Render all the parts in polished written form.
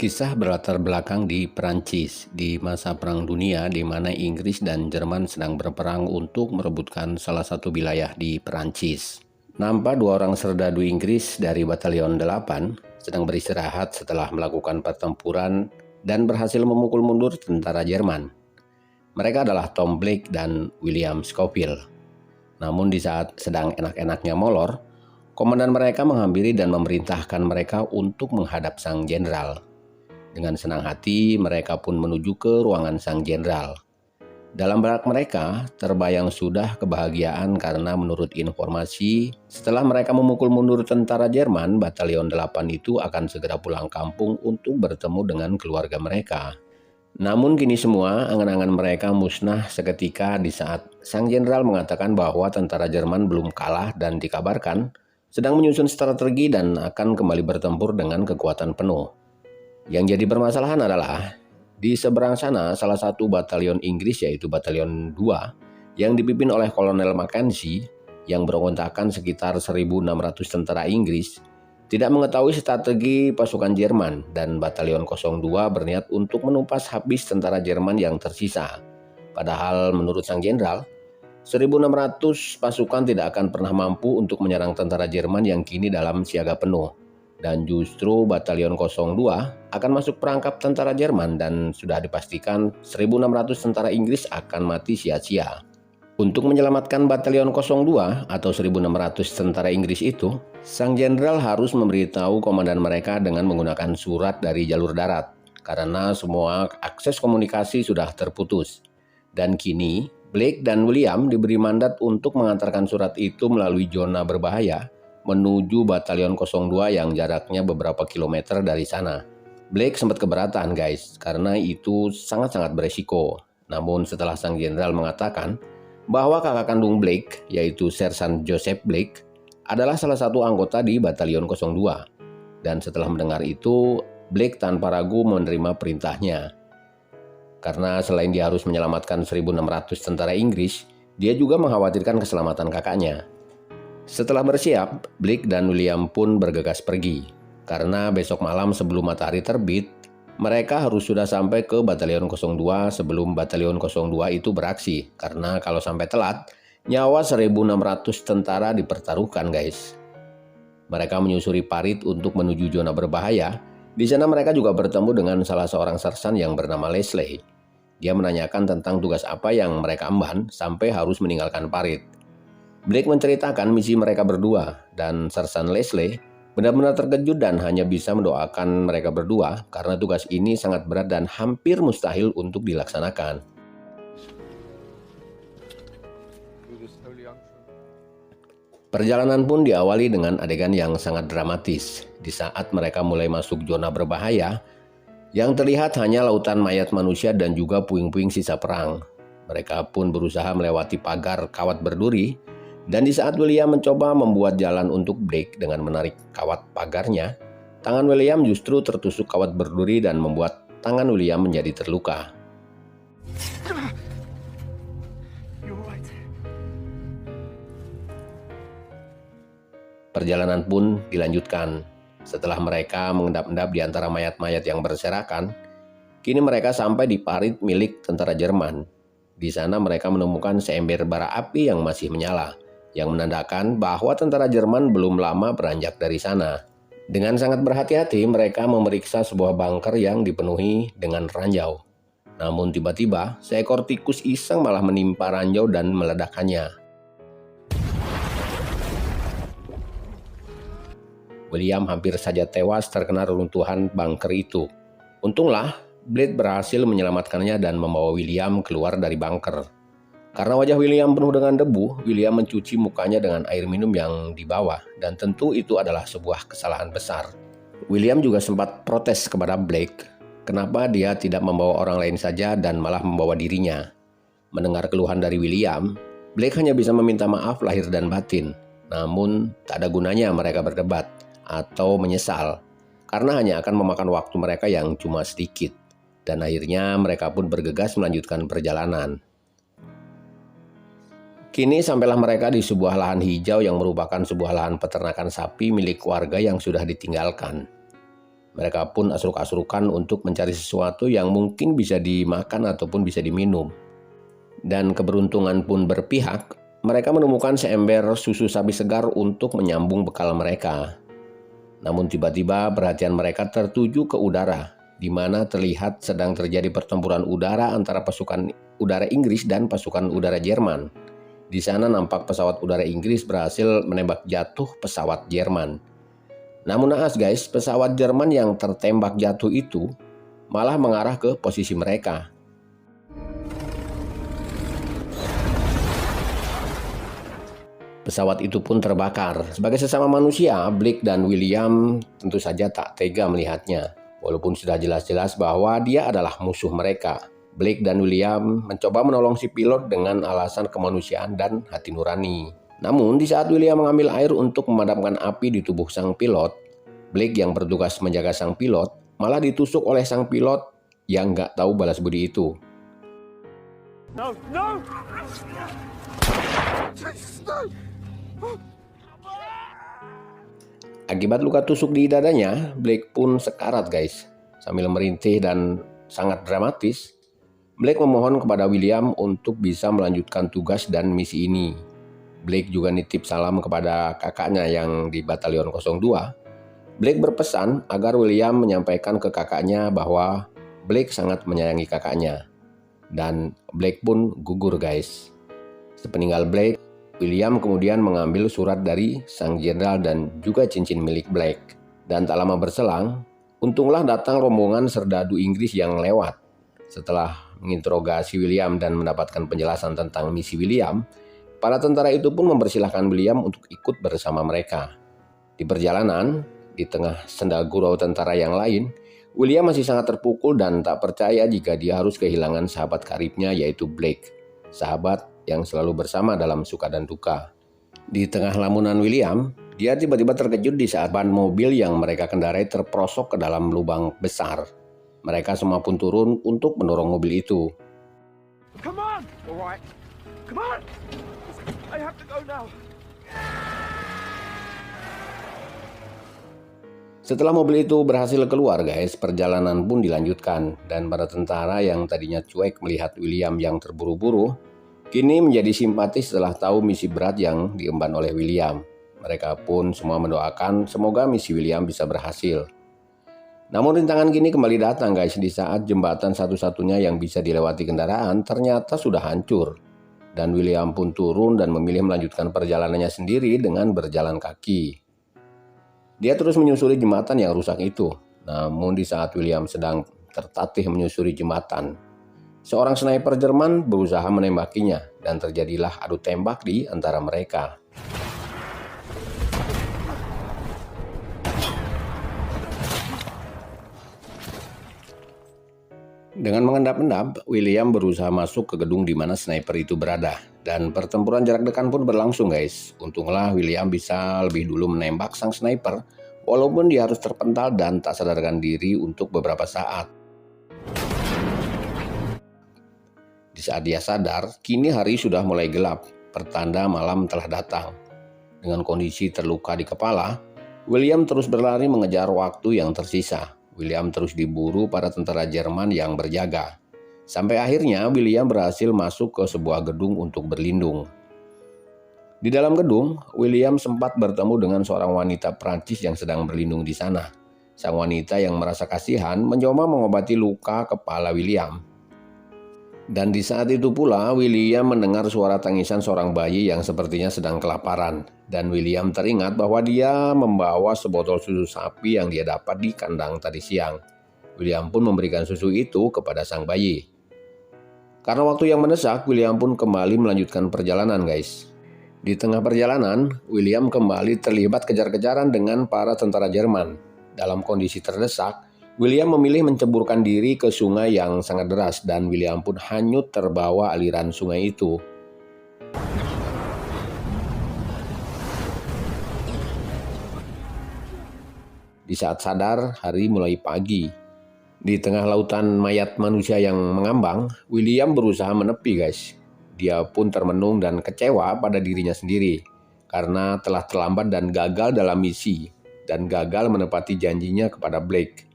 Kisah berlatar belakang di Perancis di masa Perang Dunia di mana Inggris dan Jerman sedang berperang untuk merebutkan salah satu wilayah di Perancis. Nampak dua orang serdadu Inggris dari Batalion 8 sedang beristirahat setelah melakukan pertempuran dan berhasil memukul mundur tentara Jerman. Mereka adalah Tom Blake dan William Scofield. Namun di saat sedang enak-enaknya molor, komandan mereka menghampiri dan memerintahkan mereka untuk menghadap sang jenderal. Dengan senang hati, mereka pun menuju ke ruangan sang jenderal. Dalam benak mereka, terbayang sudah kebahagiaan karena menurut informasi, setelah mereka memukul mundur tentara Jerman, Batalion 8 itu akan segera pulang kampung untuk bertemu dengan keluarga mereka. Namun kini semua angan-angan mereka musnah seketika di saat sang jenderal mengatakan bahwa tentara Jerman belum kalah dan dikabarkan sedang menyusun strategi dan akan kembali bertempur dengan kekuatan penuh. Yang jadi permasalahan adalah di seberang sana salah satu batalion Inggris yaitu Batalion 2 yang dipimpin oleh Kolonel Mackenzie yang berontakan sekitar 1.600 tentara Inggris tidak mengetahui strategi pasukan Jerman dan Batalion 02 berniat untuk menumpas habis tentara Jerman yang tersisa. Padahal menurut sang jenderal, 1.600 pasukan tidak akan pernah mampu untuk menyerang tentara Jerman yang kini dalam siaga penuh. Dan justru Batalion 02 akan masuk perangkap tentara Jerman dan sudah dipastikan 1.600 tentara Inggris akan mati sia-sia. Untuk menyelamatkan Batalion 02 atau 1.600 tentara Inggris itu, sang jenderal harus memberitahu komandan mereka dengan menggunakan surat dari jalur darat karena semua akses komunikasi sudah terputus. Dan kini, Blake dan William diberi mandat untuk mengantarkan surat itu melalui zona berbahaya menuju Batalion 02 yang jaraknya beberapa kilometer dari sana. Blake sempat keberatan guys, karena itu sangat-sangat beresiko. Namun setelah sang jenderal mengatakan bahwa kakak kandung Blake, yaitu Sersan Joseph Blake, adalah salah satu anggota di Batalion 02. Dan setelah mendengar itu, Blake tanpa ragu menerima perintahnya. Karena selain dia harus menyelamatkan 1.600 tentara Inggris, dia juga mengkhawatirkan keselamatan kakaknya. Setelah bersiap, Blake dan William pun bergegas pergi. Karena besok malam sebelum matahari terbit, mereka harus sudah sampai ke Batalion 02 sebelum Batalion 02 itu beraksi. Karena kalau sampai telat, nyawa 1.600 tentara dipertaruhkan guys. Mereka menyusuri parit untuk menuju zona berbahaya. Di sana mereka juga bertemu dengan salah seorang sersan yang bernama Leslie. Dia menanyakan tentang tugas apa yang mereka emban sampai harus meninggalkan parit. Blake menceritakan misi mereka berdua dan Sersan Leslie benar-benar terkejut dan hanya bisa mendoakan mereka berdua karena tugas ini sangat berat dan hampir mustahil untuk dilaksanakan. Perjalanan pun diawali dengan adegan yang sangat dramatis. Di saat mereka mulai masuk zona berbahaya, yang terlihat hanya lautan mayat manusia dan juga puing-puing sisa perang. Mereka pun berusaha melewati pagar kawat berduri. Dan di saat William mencoba membuat jalan untuk Blake dengan menarik kawat pagarnya, tangan William justru tertusuk kawat berduri dan membuat tangan William menjadi terluka. Perjalanan pun dilanjutkan. Setelah mereka mengendap-endap di antara mayat-mayat yang berserakan, kini mereka sampai di parit milik tentara Jerman. Di sana mereka menemukan seember bara api yang masih menyala, yang menandakan bahwa tentara Jerman belum lama beranjak dari sana. Dengan sangat berhati-hati mereka memeriksa sebuah bunker yang dipenuhi dengan ranjau. Namun tiba-tiba seekor tikus iseng malah menimpa ranjau dan meledakkannya. William hampir saja tewas terkena reruntuhan bunker itu. Untunglah Blake berhasil menyelamatkannya dan membawa William keluar dari bunker. Karena wajah William penuh dengan debu, William mencuci mukanya dengan air minum yang dibawa, dan tentu itu adalah sebuah kesalahan besar. William juga sempat protes kepada Blake, kenapa dia tidak membawa orang lain saja dan malah membawa dirinya. Mendengar keluhan dari William, Blake hanya bisa meminta maaf lahir dan batin, namun tak ada gunanya mereka berdebat atau menyesal, karena hanya akan memakan waktu mereka yang cuma sedikit, dan akhirnya mereka pun bergegas melanjutkan perjalanan. Kini sampailah mereka di sebuah lahan hijau yang merupakan sebuah lahan peternakan sapi milik warga yang sudah ditinggalkan. Mereka pun asruk-asrukan untuk mencari sesuatu yang mungkin bisa dimakan ataupun bisa diminum. Dan keberuntungan pun berpihak, mereka menemukan seember susu sapi segar untuk menyambung bekal mereka. Namun tiba-tiba perhatian mereka tertuju ke udara, di mana terlihat sedang terjadi pertempuran udara antara pasukan udara Inggris dan pasukan udara Jerman. Di sana nampak pesawat udara Inggris berhasil menembak jatuh pesawat Jerman. Namun naas guys, pesawat Jerman yang tertembak jatuh itu malah mengarah ke posisi mereka. Pesawat itu pun terbakar. Sebagai sesama manusia, Blake dan William tentu saja tak tega melihatnya. Walaupun sudah jelas-jelas bahwa dia adalah musuh mereka. Blake dan William mencoba menolong si pilot dengan alasan kemanusiaan dan hati nurani. Namun di saat William mengambil air untuk memadamkan api di tubuh sang pilot, Blake yang bertugas menjaga sang pilot malah ditusuk oleh sang pilot yang nggak tahu balas budi itu. No, no! Akibat luka tusuk di dadanya, Blake pun sekarat guys. Sambil merintih dan sangat dramatis, Blake memohon kepada William untuk bisa melanjutkan tugas dan misi ini. Blake juga nitip salam kepada kakaknya yang di Batalion 02. Blake berpesan agar William menyampaikan ke kakaknya bahwa Blake sangat menyayangi kakaknya. Dan Blake pun gugur guys. Sepeninggal Blake, William kemudian mengambil surat dari sang jenderal dan juga cincin milik Blake. Dan tak lama berselang, untunglah datang rombongan serdadu Inggris yang lewat. Setelah menginterogasi William dan mendapatkan penjelasan tentang misi William, para tentara itu pun mempersilahkan William untuk ikut bersama mereka. Di perjalanan, di tengah sendal gurau tentara yang lain, William masih sangat terpukul dan tak percaya jika dia harus kehilangan sahabat karibnya yaitu Blake, sahabat yang selalu bersama dalam suka dan duka. Di tengah lamunan William, dia tiba-tiba terkejut di saat ban mobil yang mereka kendarai terperosok ke dalam lubang besar. Mereka semua pun turun untuk mendorong mobil itu. Come on! Alright. Come on! I have to go now. Setelah mobil itu berhasil keluar guys, perjalanan pun dilanjutkan. Dan para tentara yang tadinya cuek melihat William yang terburu-buru, kini menjadi simpati setelah tahu misi berat yang diemban oleh William. Mereka pun semua mendoakan semoga misi William bisa berhasil. Namun rintangan kini kembali datang guys, di saat jembatan satu-satunya yang bisa dilewati kendaraan ternyata sudah hancur. Dan William pun turun dan memilih melanjutkan perjalanannya sendiri dengan berjalan kaki. Dia terus menyusuri jembatan yang rusak itu. Namun di saat William sedang tertatih menyusuri jembatan, seorang sniper Jerman berusaha menembakinya dan terjadilah adu tembak di antara mereka. Dengan mengendap-endap, William berusaha masuk ke gedung di mana sniper itu berada. Dan pertempuran jarak dekat pun berlangsung guys. Untunglah William bisa lebih dulu menembak sang sniper, walaupun dia harus terpental dan tak sadarkan diri untuk beberapa saat. Di saat dia sadar, kini hari sudah mulai gelap, pertanda malam telah datang. Dengan kondisi terluka di kepala, William terus berlari mengejar waktu yang tersisa. William terus diburu para tentara Jerman yang berjaga. Sampai akhirnya William berhasil masuk ke sebuah gedung untuk berlindung. Di dalam gedung, William sempat bertemu dengan seorang wanita Prancis yang sedang berlindung di sana. Sang wanita yang merasa kasihan mencoba mengobati luka kepala William. Dan di saat itu pula William mendengar suara tangisan seorang bayi yang sepertinya sedang kelaparan. Dan William teringat bahwa dia membawa sebotol susu sapi yang dia dapat di kandang tadi siang. William pun memberikan susu itu kepada sang bayi. Karena waktu yang mendesak, William pun kembali melanjutkan perjalanan guys. Di tengah perjalanan, William kembali terlibat kejar-kejaran dengan para tentara Jerman. Dalam kondisi terdesak, William memilih menceburkan diri ke sungai yang sangat deras dan William pun hanyut terbawa aliran sungai itu. Di saat sadar, hari mulai pagi. Di tengah lautan mayat manusia yang mengambang, William berusaha menepi guys. Dia pun termenung dan kecewa pada dirinya sendiri karena telah terlambat dan gagal dalam misi. dan gagal menepati janjinya kepada Blake.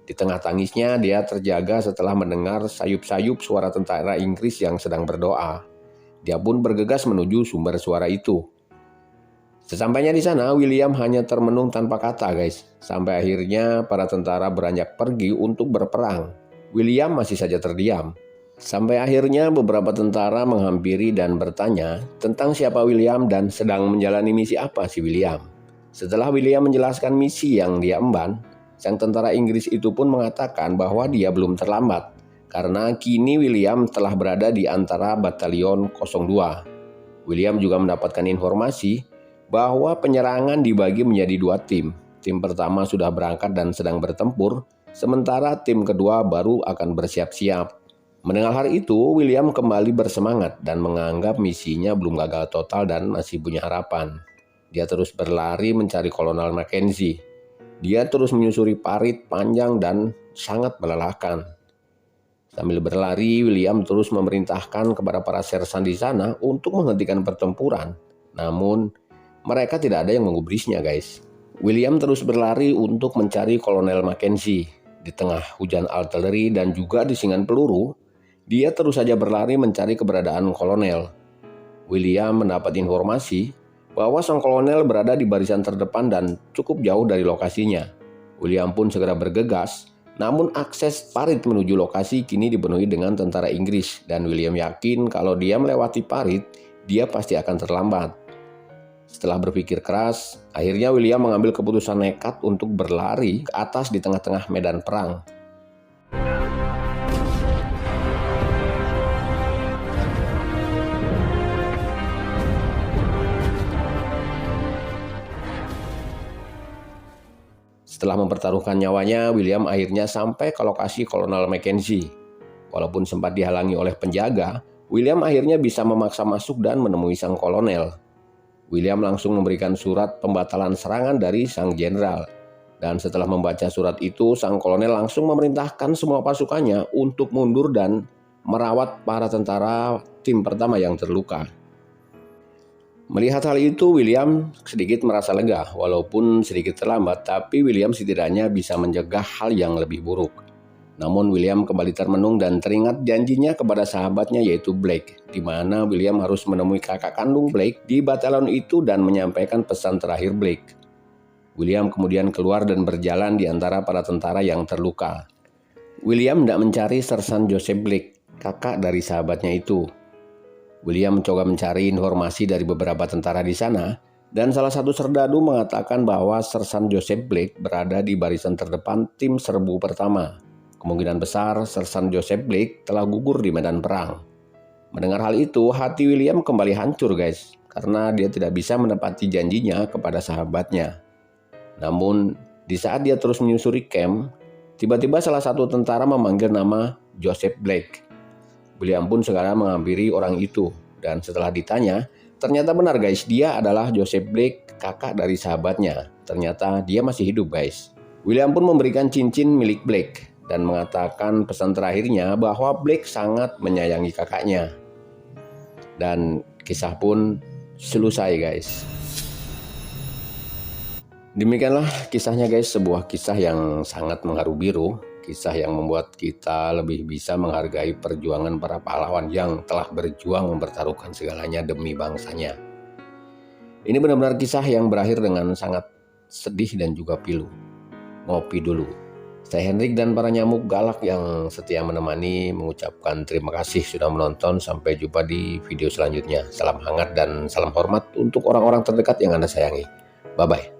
Di tengah tangisnya, dia terjaga setelah mendengar sayup-sayup suara tentara Inggris yang sedang berdoa. Dia pun bergegas menuju sumber suara itu. Sesampainya di sana, William hanya termenung tanpa kata, guys. Sampai akhirnya para tentara beranjak pergi untuk berperang. William masih saja terdiam. Sampai akhirnya beberapa tentara menghampiri dan bertanya tentang siapa William dan sedang menjalani misi apa si William. Setelah William menjelaskan misi yang dia emban, sang tentara Inggris itu pun mengatakan bahwa dia belum terlambat, karena kini William telah berada di antara Batalion 02. William juga mendapatkan informasi bahwa penyerangan dibagi menjadi 2 tim. Tim pertama sudah berangkat dan sedang bertempur, sementara tim kedua baru akan bersiap-siap. Mendengar hal itu, William kembali bersemangat dan menganggap misinya belum gagal total dan masih punya harapan. Dia terus berlari mencari Kolonel Mackenzie. Dia terus menyusuri parit panjang dan sangat melelahkan. Sambil berlari, William terus memerintahkan kepada para sersan di sana untuk menghentikan pertempuran. Namun, mereka tidak ada yang menggubrisnya, guys. William terus berlari untuk mencari Kolonel Mackenzie. Di tengah hujan artileri dan juga disingan peluru, dia terus saja berlari mencari keberadaan kolonel. William mendapat informasi bahwa sang kolonel berada di barisan terdepan dan cukup jauh dari lokasinya. William pun segera bergegas, namun akses parit menuju lokasi kini dipenuhi dengan tentara Inggris dan William yakin kalau dia melewati parit, dia pasti akan terlambat. Setelah berpikir keras, akhirnya William mengambil keputusan nekat untuk berlari ke atas di tengah-tengah medan perang. Setelah mempertaruhkan nyawanya, William akhirnya sampai ke lokasi Kolonel Mackenzie. Walaupun sempat dihalangi oleh penjaga, William akhirnya bisa memaksa masuk dan menemui sang kolonel. William langsung memberikan surat pembatalan serangan dari sang jenderal. Dan setelah membaca surat itu, sang kolonel langsung memerintahkan semua pasukannya untuk mundur dan merawat para tentara tim pertama yang terluka. Melihat hal itu, William sedikit merasa lega. Walaupun sedikit terlambat, tapi William setidaknya bisa mencegah hal yang lebih buruk. Namun William kembali termenung dan teringat janjinya kepada sahabatnya yaitu Blake, di mana William harus menemui kakak kandung Blake di batalion itu dan menyampaikan pesan terakhir Blake. William kemudian keluar dan berjalan di antara para tentara yang terluka. William tidak mencari Sersan Joseph Blake, kakak dari sahabatnya itu. William mencoba mencari informasi dari beberapa tentara di sana, dan salah satu serdadu mengatakan bahwa Sersan Joseph Blake berada di barisan terdepan tim serbu pertama. Kemungkinan besar Sersan Joseph Blake telah gugur di medan perang. Mendengar hal itu, hati William kembali hancur, guys, karena dia tidak bisa menepati janjinya kepada sahabatnya. Namun, di saat dia terus menyusuri camp, tiba-tiba salah satu tentara memanggil nama Joseph Blake. William pun segera menghampiri orang itu, dan setelah ditanya, ternyata benar, guys, dia adalah Joseph Blake, kakak dari sahabatnya. Ternyata dia masih hidup, guys. William pun memberikan cincin milik Blake dan mengatakan pesan terakhirnya bahwa Blake sangat menyayangi kakaknya. Dan kisah pun selesai, guys. Demikianlah kisahnya, guys, sebuah kisah yang sangat mengharu biru, kisah yang membuat kita lebih bisa menghargai perjuangan para pahlawan yang telah berjuang mempertaruhkan segalanya demi bangsanya. Ini benar-benar kisah yang berakhir dengan sangat sedih dan juga pilu. Ngopi dulu. Saya Hendrik dan para nyamuk galak yang setia menemani mengucapkan terima kasih sudah menonton. Sampai jumpa di video selanjutnya. Salam hangat dan salam hormat untuk orang-orang terdekat yang Anda sayangi. Bye-bye.